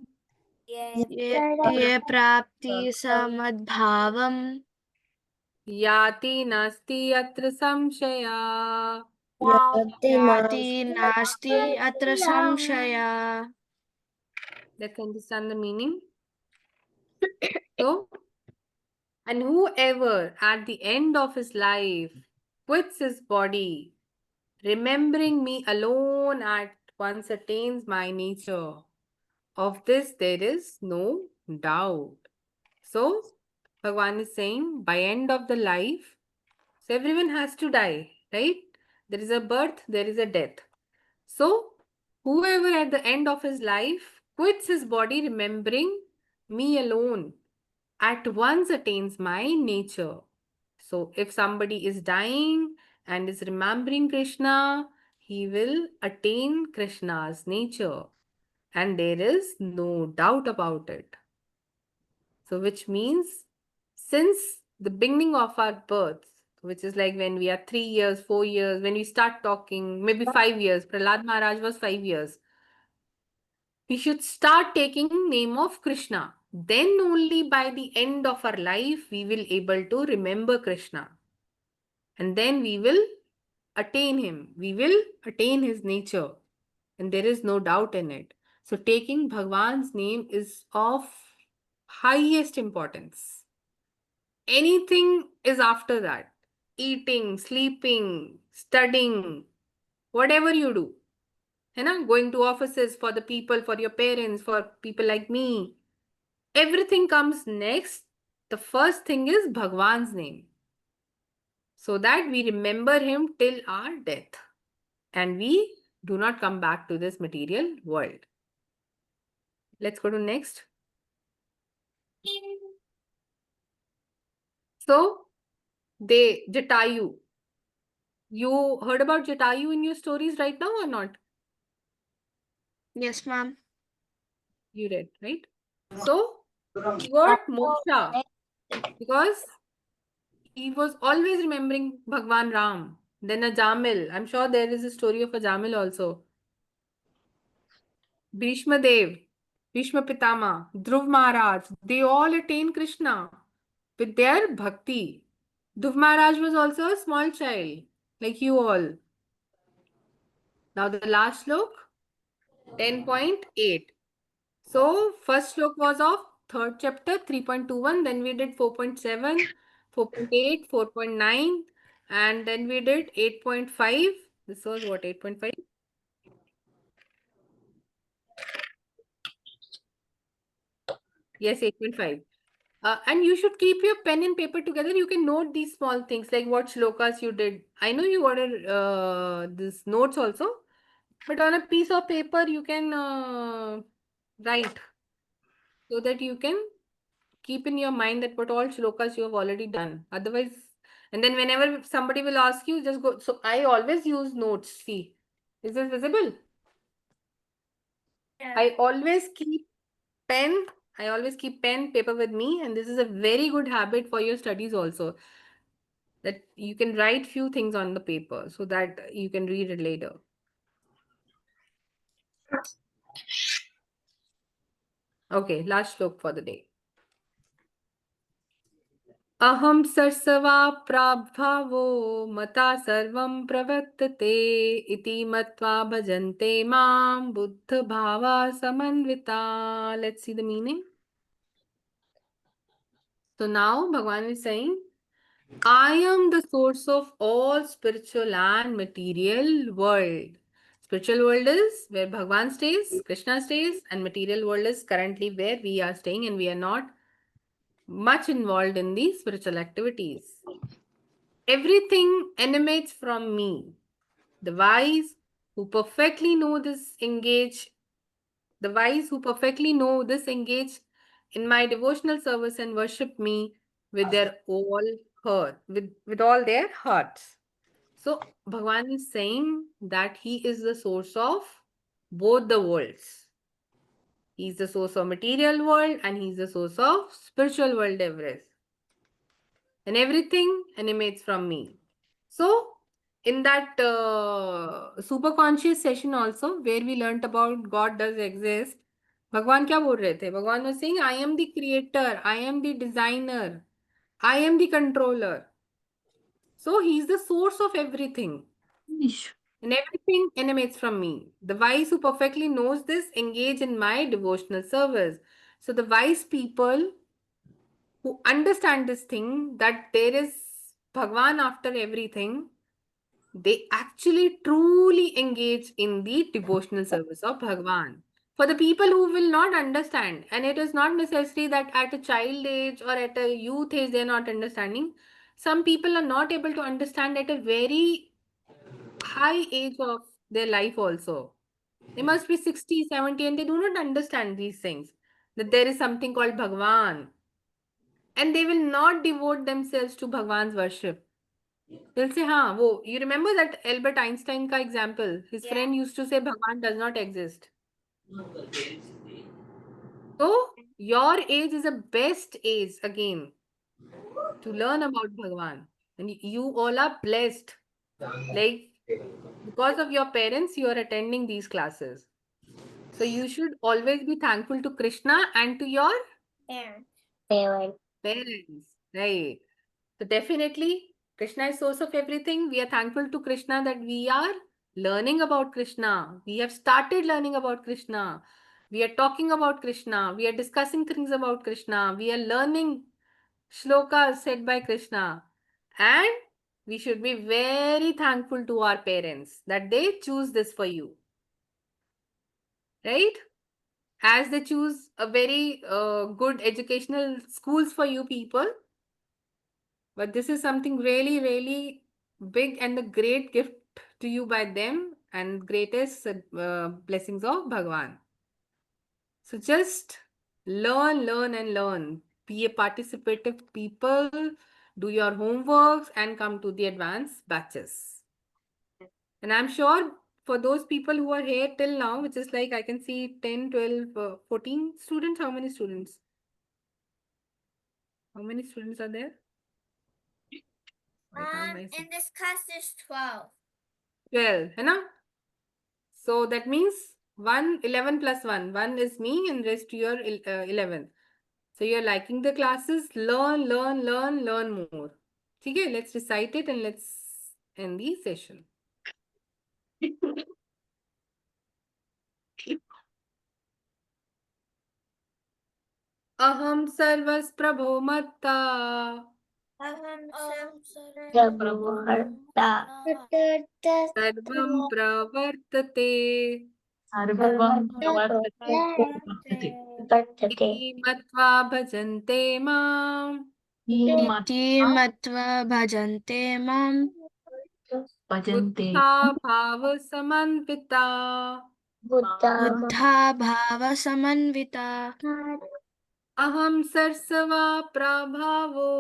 याति नास्ति अत्र संशया Let's understand the meaning. So, and whoever at the end of his life quits his body, remembering me alone at once attains my nature. Of this there is no doubt. So, Bhagwan is saying by end of the life, so everyone has to die, right? There is a birth, there is a death. So, whoever at the end of his life quits his body remembering me alone, at once attains my nature. So, if somebody is dying and is remembering Krishna, he will attain Krishna's nature. And there is no doubt about it. So, which means since the beginning of our birth, which is like when we are 3 years, 4 years, when we start talking, maybe 5 years, Prahlad Maharaj was 5 years. We should start taking name of Krishna. Then only by the end of our life, we will able to remember Krishna. And then we will attain him. We will attain his nature. And there is no doubt in it. So taking Bhagwan's name is of highest importance. Anything is after that. Eating, sleeping, studying, whatever you do. Going to offices for the people, for your parents, for people like me. Everything comes next. The first thing is Bhagwan's name. So that we remember him till our death. And we do not come back to this material world. Let's go to next. So, Jatayu. You heard about Jatayu in your stories right now or not? Yes, ma'am. You read, right? So he got moksha because he was always remembering Bhagwan Ram. Then a Jamil. I'm sure there is a story of a Jamil also. Bhishma Dev, Bhishma Pitama, Dhruv Maharaj, they all attained Krishna with their bhakti. Dhruv Maharaj was also a small child, like you all. Now the last slok, 10.8. So first slok was of third chapter, 3.21. Then we did 4.7, 4.8, 4.9, and then we did 8.5. This was what, 8.5? Yes, 8.5. And you should keep your pen and paper together. You can note these small things like what shlokas you did. I know you ordered this notes also, but on a piece of paper you can write so that you can keep in your mind that what all shlokas you have already done. Otherwise, and then whenever somebody will ask you, just go. So I always use notes. See, is this visible? I always keep pen. I always keep pen, paper with me, and this is a very good habit for your studies also. That you can write few things on the paper so that you can read it later. Okay, last slok for the day. Aham sarsava prabhavo mata sarvam pravartate iti matva bhajante mam buddha bhava samanvita. Let's see the meaning. So now Bhagavan is saying, I am the source of all spiritual and material world. Spiritual world is where Bhagavan stays, Krishna stays, and material world is currently where we are staying, and we are not much involved in these spiritual activities. Everything emanates from me. The wise who perfectly know this engage, the wise who perfectly know this engage in my devotional service and worship me with their all heart, with all their hearts. So Bhagavan is saying that he is the source of both the worlds. He's the source of material world and he's the source of spiritual world Everest. And everything emanates from me. So in that super conscious session also where we learnt about God does exist, Bhagwan क्या बोल रहे थे? Bhagwan was saying, I am the creator, I am the designer, I am the controller. So he is the source of everything. Ish. And everything emanates from me. The wise who perfectly knows this engage in my devotional service. So the wise people who understand this thing that there is Bhagwan after everything, they actually truly engage in the devotional service of Bhagwan. For the people who will not understand, and it is not necessary that at a child age or at a youth age they are not understanding. Some people are not able to understand at a very high age of their life also. They must be 60, 70, and they do not understand these things. That there is something called Bhagwan. And they will not devote themselves to Bhagwan's worship. They'll say, हाँ, वो, you remember that Albert Einstein ka example? His friend used to say Bhagwan does not exist. So, your age is a best age again to learn about Bhagwan. And you all are blessed. Like, because of your parents, you are attending these classes. So, you should always be thankful to Krishna and to your Parents. parents. Right. So, definitely, Krishna is source of everything. We are thankful to Krishna that we are learning about Krishna. We have started learning about Krishna. We are talking about Krishna. We are discussing things about Krishna. We are learning shlokas said by Krishna. And we should be very thankful to our parents that they choose this for you. Right? As they choose a very good educational schools for you people. But this is something really, really big and a great gift to you by them and greatest blessings of Bhagwan. So just learn, learn and learn. Be a participative people, do your homeworks and come to the advanced batches. And I'm sure for those people who are here till now, which is like I can see 10, 12, 14 students. How many students? How many students are there? I can't myself. In this class there's 12. 12, है ना? So that means 11 plus 1. 1 is me and rest you are 11. So you're liking the classes. Learn more. Okay, let's recite it and let's end the session. Aham sarvas prabho matta. Sarvam pravartate. Iti matva bhajante mam. इति मत्वा भजन्ते मां बुद्धा भाव समन्विता. Buddha भावसमन्विता Aham sarsava prabhavo.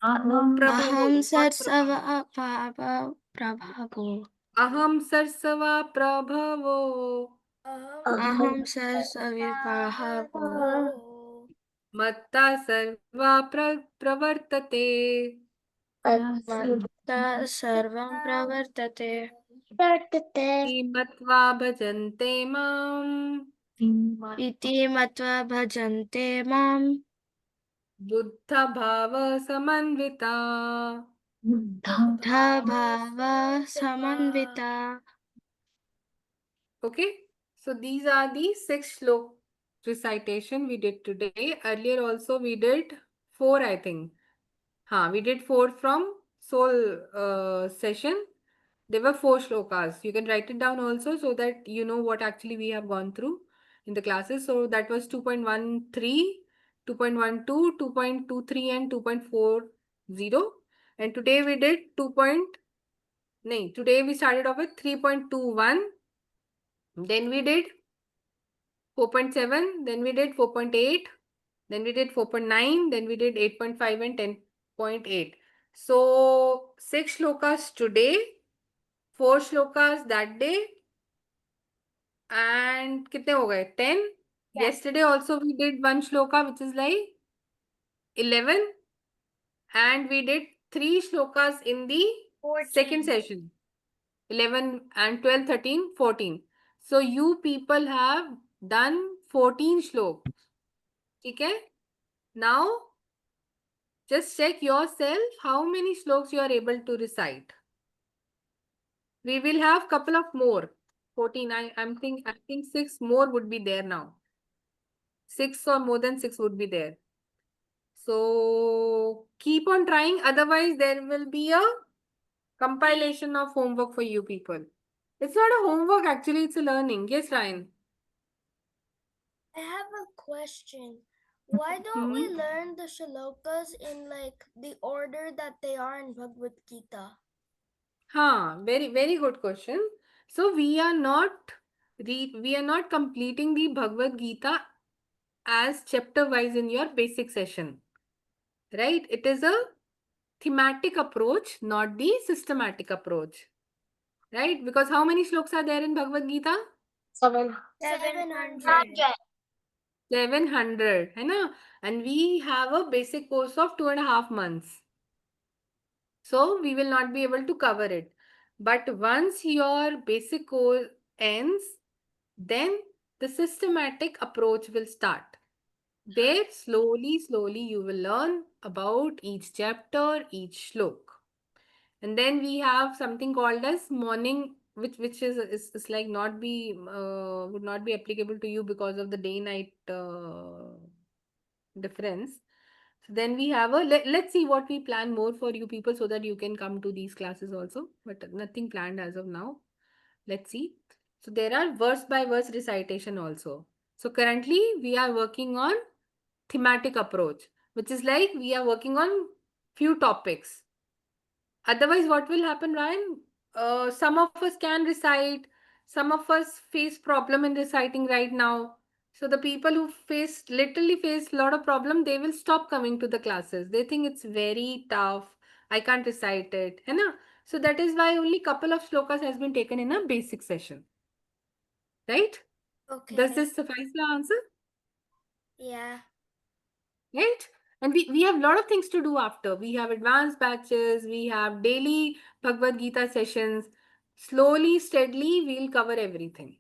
अहं सर्सव प्रभावो Aham sarsava prabhavo. अहं सर्सविर्भावो Matta sarva pravartate. मत्ता सर्वं प्रवर्तते Matva bhajante mam. इति मत्वा भजन्ते मां Buddha bhava samanvita. Buddha भावसमन्विता Okay, so these are the 6 shlok recitation we did today. Earlier also we did 4, I think. We did 4 from soul session. There were 4 shlokas. You can write it down also so that you know what actually we have gone through in the classes. So that was 2.13, 2.12, 2.23 and 2.40. And today we did today we started off with 3.21. Then we did 4.7, then we did 4.8, then we did 4.9, then we did 8.5 and 10.8. So 6 shlokas today, 4 shlokas that day, and कितने हो गए? 10. Yesterday also we did 1 shloka which is like 11, and we did 3 shlokas in the second session. 11 and 12, 13, 14. So you people have done 14 shlokas. Okay? Now, just check yourself how many shlokas you are able to recite. We will have couple of more. 14. I think 6 more would be there now. 6 or more than 6 would be there. So keep on trying. Otherwise, there will be a compilation of homework for you people. It's not a homework actually. It's a learning. Yes, Ryan. I have a question. Why don't we learn the shlokas in like the order that they are in Bhagavad Gita? Very, very good question. So we are not completing the Bhagavad Gita as chapter wise in your basic session. Right? It is a thematic approach, not the systematic approach. Right? Because how many shlokas are there in Bhagavad Gita? 700. 700. है ना? And we have a basic course of 2.5 months. So we will not be able to cover it. But once your basic course ends, then the systematic approach will start. There, slowly you will learn about each chapter, each shlok. And then we have something called as morning, which is like would not be applicable to you because of the day-night difference. So then we have let's see what we plan more for you people so that you can come to these classes also. But nothing planned as of now. Let's see. So there are verse by verse recitation also. So currently we are working on thematic approach, which is like we are working on few topics. Otherwise, what will happen, Ryan? Some of us can recite, some of us face problem in reciting right now. So the people who literally face a lot of problem, they will stop coming to the classes. They think it's very tough. I can't recite it. है ना? So that is why only couple of shlokas has been taken in a basic session. Right? Okay. Does this suffice the answer? Yeah. Right? And we have a lot of things to do after. We have advanced batches, we have daily Bhagavad Gita sessions. Slowly, steadily, we'll cover everything.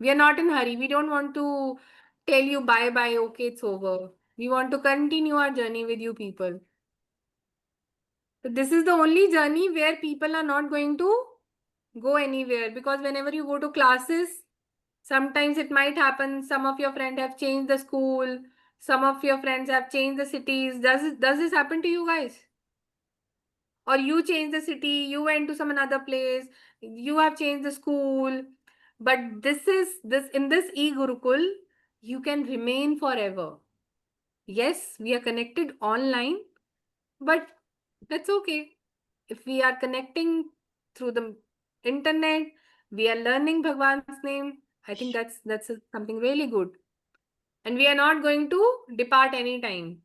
We are not in a hurry. We don't want to tell you bye-bye, okay, it's over. We want to continue our journey with you people. So this is the only journey where people are not going to go anywhere, because whenever you go to classes, sometimes it might happen some of your friends have changed the school, some of your friends have changed the cities. Does this happen to you guys? Or you changed the city, you went to some another place, you have changed the school. But this in this e-Gurukul, you can remain forever. Yes, we are connected online, but that's okay. If we are connecting through the internet, we are learning Bhagwan's name. I think that's something really good. And we are not going to depart anytime.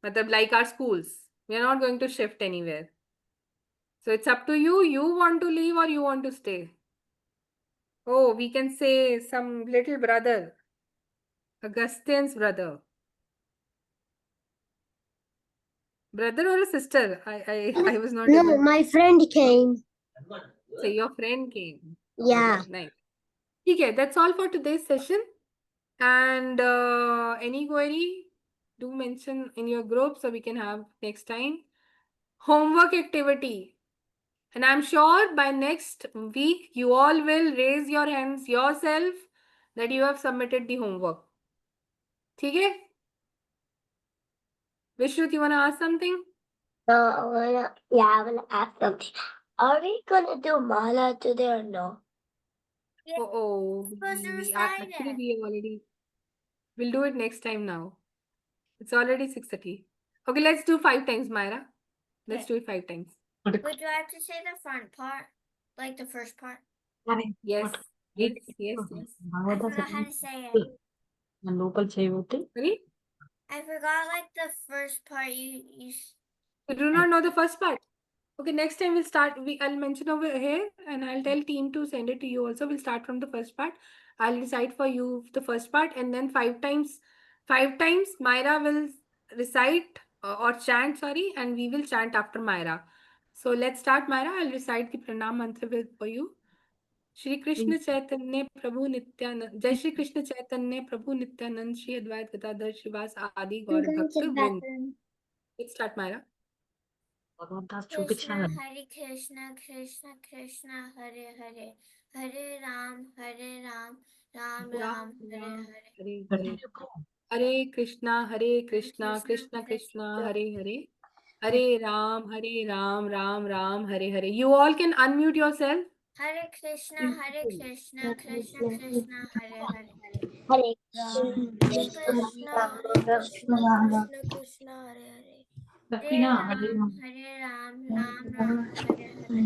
Matlab, like our schools. We are not going to shift anywhere. So it's up to you. You want to leave or you want to stay? Oh, we can say some little brother. Augustine's brother. Brother or a sister? I was not No, able. my friend came. So your friend came. Yeah. Okay, nice. Okay, that's all for today's session. And any query, do mention in your group so we can have next time. Homework activity. And I'm sure by next week, you all will raise your hands yourself that you have submitted the homework. Okay? Vishruth, you want to ask something? I wanna ask something. Are we gonna do mala today or no? Yeah. Oh, Supposed to we are recite actually it. we have already. We'll do it next time now. It's already 6:30. Okay, let's do 5 times, Myra. Let's Okay. do it 5 times. But do I have to say the front part? Like the first part? Yes. Yes, yes, yes. I forgot how to say it. Local చేయబోతే Sorry? I forgot like the first part you You do not know the first part. Okay, next time we'll start. I'll mention over here and I'll tell team to send it to you also. We'll start from the first part. I'll recite for you the first part, and then 5 times Myra will recite or chant, sorry, and we will chant after Myra. So let's start, Myra. I'll recite the pranam mantra for you. Shri Krishna Chaitanya प्रभु नित्यानंद, जय श्री कृष्ण चैतन्य प्रभु नित्यानंद, श्री अद्वैत गदाधर श्रीवास आदि गौर भक्त वृंद. Let's start, Myra. భగవంతాస్ Krishna చూపించాను కదా. Hare Krishna Krishna Krishna Hare Hare Hare Ram Ram Ram Hare Hare Hare Hare. Hare Krishna Krishna Krishna Hare Hare. Hare Ram Ram Ram Hare Hare. You all can unmute yourself. Hare Krishna Krishna Krishna Hare Hare Hare Hare Krishna Krishna Krishna Hare Hare తప్పినా Hare Ram Ram Hare Hare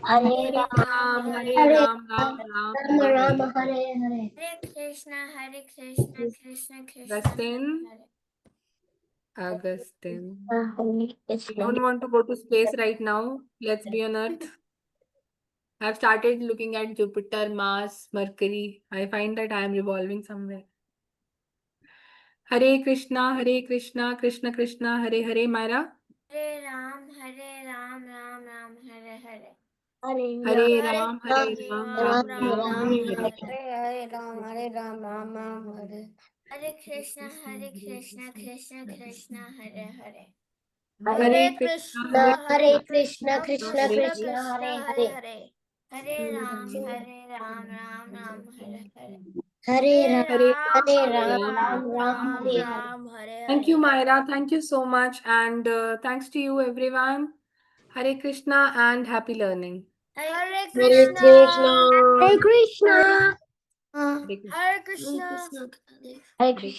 Hare Hare Ram Hare Ram Hare Hare. Hare. Hare Krishna Krishna Krishna Augustine. Hare Augustine. Hare We don't want to go to space right now. Let's be on Earth. I've started looking at Jupiter, Mars, Mercury. I find that I am revolving somewhere. Hare Krishna, Krishna Krishna, Hare Hare. Myra. Hare Ram Ram Ram Hare Hare Hare Ram, Ram Ram, Hare Hare. Hare Ram, Hare Krishna Krishna Krishna Hare Hare Hare Krishna, Hare Krishna, Krishna Hare Krishna, Hare. Hare Hare. Hare Ram Ram Hare Hare Hare Ram, Hare Hare Ram, Ram, Hare Hare. Hare Thank you, Myra. Thank you so much. And thanks to you, everyone. Hare Krishna and happy learning. Hare Krishna. Krishna Hare Krishna. Hare Krishna. Hare Krishna Hare Krishna.